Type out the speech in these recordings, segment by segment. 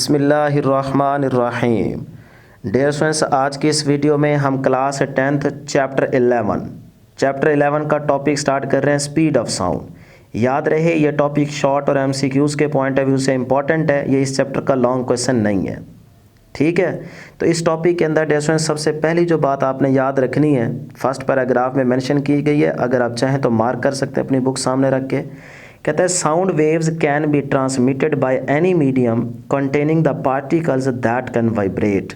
बिस्मिल्लाहिर्रहमानिर्रहीम। Dear students, आज की इस वीडियो में हम क्लास 10th चैप्टर 11 का टॉपिक स्टार्ट कर रहे हैं, स्पीड ऑफ साउंड। याद रहे ये टॉपिक शॉर्ट और एमसीक्यूज़ के पॉइंट ऑफ व्यू से इंपॉर्टेंट है, ये इस चैप्टर का लॉन्ग क्वेश्चन नहीं है। ठीक है, तो इस टॉपिक के अंदर डियर स्टूडेंट्स सबसे पहली जो बात आपने याद रखनी है, फर्स्ट पैराग्राफ में मेंशन की गई है, अगर आप चाहें तो मार्क कर सकते हैं अपनी बुक सामने रख के। कहता है sound waves can be transmitted by any medium containing the particles that can vibrate.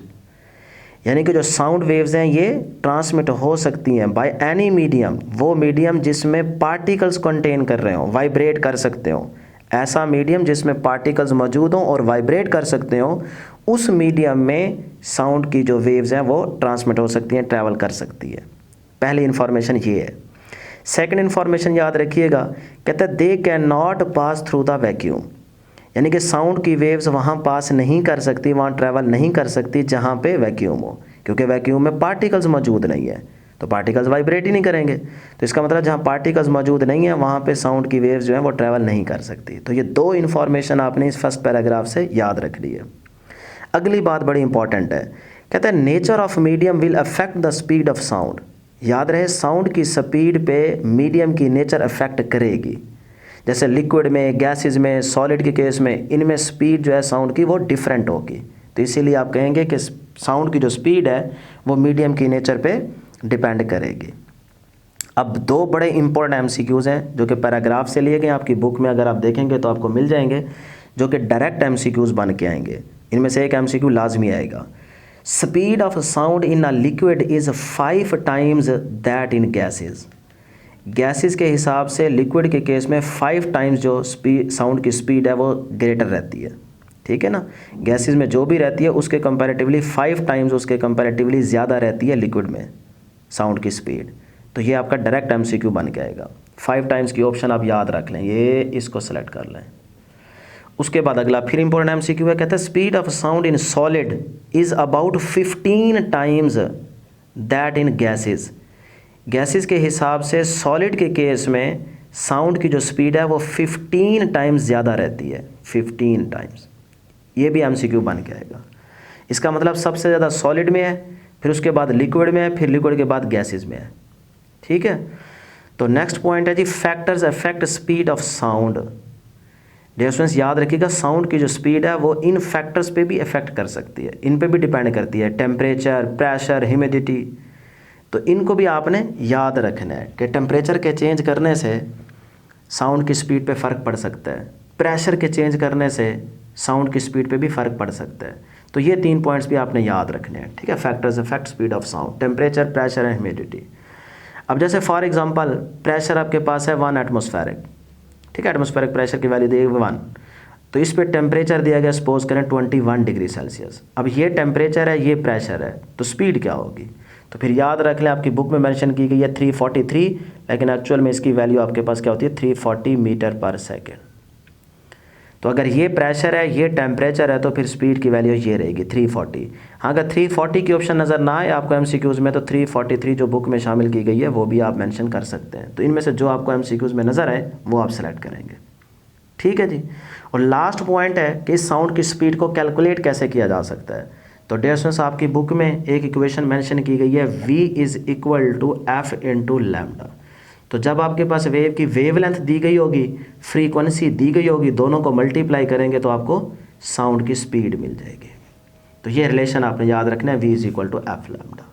यानी कि जो साउंड वेव्स हैं ये ट्रांसमिट हो सकती हैं बाय एनी मीडियम, वो मीडियम जिसमें पार्टिकल्स कंटेन कर रहे हो, वाइब्रेट कर सकते हो। ऐसा मीडियम जिसमें पार्टिकल्स मौजूद हों और वाइब्रेट कर सकते हो, उस मीडियम में साउंड की जो वेव्स हैं वो ट्रांसमिट हो सकती हैं, ट्रैवल कर सकती है। पहली इंफॉर्मेशन ये है। सेकंड इंफॉर्मेशन याद रखिएगा, कहता है they can not pass through the vacuum. यानी कि साउंड की वेव्स वहाँ पास नहीं कर सकती, वहाँ ट्रैवल नहीं कर सकती जहाँ पे वैक्यूम हो, क्योंकि वैक्यूम में पार्टिकल्स मौजूद नहीं है, तो पार्टिकल्स वाइब्रेट ही नहीं करेंगे। तो इसका मतलब जहाँ पार्टिकल्स मौजूद नहीं है वहाँ पे साउंड की वेव्स जो है वो ट्रैवल नहीं कर सकती। तो ये दो इन्फॉर्मेशन आपने इस फर्स्ट पैराग्राफ से याद रख ली है। अगली बात बड़ी इंपॉर्टेंट है, कहता है nature of medium will affect the speed of sound. याद रहे साउंड की स्पीड पे मीडियम की नेचर अफेक्ट करेगी। जैसे लिक्विड में, गैसेस में, सॉलिड के केस में, इनमें स्पीड जो है साउंड की वो डिफरेंट होगी। तो इसीलिए आप कहेंगे कि साउंड की जो स्पीड है वो मीडियम की नेचर पे डिपेंड करेगी। अब दो बड़े इंपॉर्टेंट एमसीक्यूज़ हैं जो कि पैराग्राफ से लिए गए, आपकी बुक में अगर आप देखेंगे तो आपको मिल जाएंगे, जो कि डायरेक्ट एमसीक्यूज़ बन के आएंगे। इनमें से एक एमसीक्यू लाजमी आएगा, speed of sound in a liquid is 5 times that in gases. Gases के हिसाब से लिक्विड के केस में 5 टाइम्स जो साउंड की स्पीड है वो ग्रेटर रहती है। ठीक है ना, गैसेस में जो भी रहती है उसके कंपैरेटिवली 5 टाइम्स उसके कंपैरेटिवली ज़्यादा रहती है लिक्विड में साउंड की स्पीड। तो ये आपका डायरेक्ट एमसीक्यू बन के आएगा। 5 टाइम्स की ऑप्शन आप याद रख लें, ये इसको सेलेक्ट कर लें। उसके बाद अगला फिर इंपॉर्टेंट एमसीक्यू है, कहता है speed of sound in solid is about 15 times that in gases. Gases के हिसाब से सॉलिड के केस में साउंड की जो स्पीड है वो 15 टाइम्स ज़्यादा रहती है, 15 टाइम्स। ये भी एमसीक्यू बन के आएगा। इसका मतलब सबसे ज़्यादा सॉलिड में है, फिर उसके बाद लिक्विड में है, फिर लिक्विड के बाद गैसेस में है। ठीक है, तो नेक्स्ट पॉइंट है जी factors affect speed of sound. Dear students याद रखिएगा साउंड की जो स्पीड है वो इन फैक्टर्स पे भी अफेक्ट कर सकती है, इन पे भी डिपेंड करती है, टेम्परेचर, प्रेशर, ह्यूमिडिटी। तो इनको भी आपने याद रखना है कि टेम्परेचर के चेंज करने से साउंड की स्पीड पे फ़र्क पड़ सकता है, प्रेशर के चेंज करने से साउंड की स्पीड पे भी फ़र्क पड़ सकता है। तो ये 3 पॉइंट्स भी आपने याद रखने हैं। ठीक है, factors affect speed of sound, temperature, pressure and humidity. अब जैसे फॉर एग्जांपल प्रेशर आपके पास है 1 एटमॉस्फेरिक, ठीक है, एटमॉस्फेरिक प्रेशर की वैल्यू दी 1, तो इस पे टेम्परेचर दिया गया सपोज करें 21 डिग्री सेल्सियस। अब ये टेम्परेचर है, ये प्रेशर है, तो स्पीड क्या होगी? तो फिर याद रख लें आपकी बुक में मेंशन की गई है 343, लेकिन एक्चुअल में इसकी वैल्यू आपके पास क्या होती है 340 मीटर पर सेकेंड। तो अगर ये प्रेशर है, ये टेम्परेचर है, तो फिर स्पीड की वैल्यू ये रहेगी 340। हाँ, अगर 340 की ऑप्शन नज़र ना आए आपको एमसीक्यूज़ में, तो 343 जो बुक में शामिल की गई है वो भी आप मेंशन कर सकते हैं। तो इनमें से जो आपको एमसीक्यूज़ में नज़र आए वो आप सेलेक्ट करेंगे। ठीक है जी। और लास्ट पॉइंट है कि इस साउंड की स्पीड को कैलकुलेट कैसे किया जा सकता है। तो डियर स्टूडेंट्स आपकी बुक में एक इक्वेशन मेंशन की गई है, v is equal to F into lambda. तो जब आपके पास वेव की वेवलेंथ दी गई होगी, फ्रीक्वेंसी दी गई होगी, दोनों को मल्टीप्लाई करेंगे तो आपको साउंड की स्पीड मिल जाएगी। तो ये रिलेशन आपने याद रखना है, v is equal to F lambda.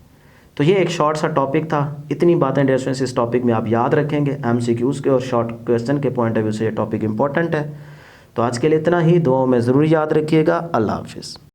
तो ये एक शॉर्ट सा टॉपिक था। इतनी बातें डियर स्टूडेंट्स इस टॉपिक में आप याद रखेंगे, एमसीक्यूज़ के और शॉर्ट क्वेश्चन के पॉइंट ऑफ व्यू से ये टॉपिक इंपॉर्टेंट है। तो आज के लिए इतना ही, दुआओं में ज़रूर याद रखिएगा। अल्लाह हाफिज़।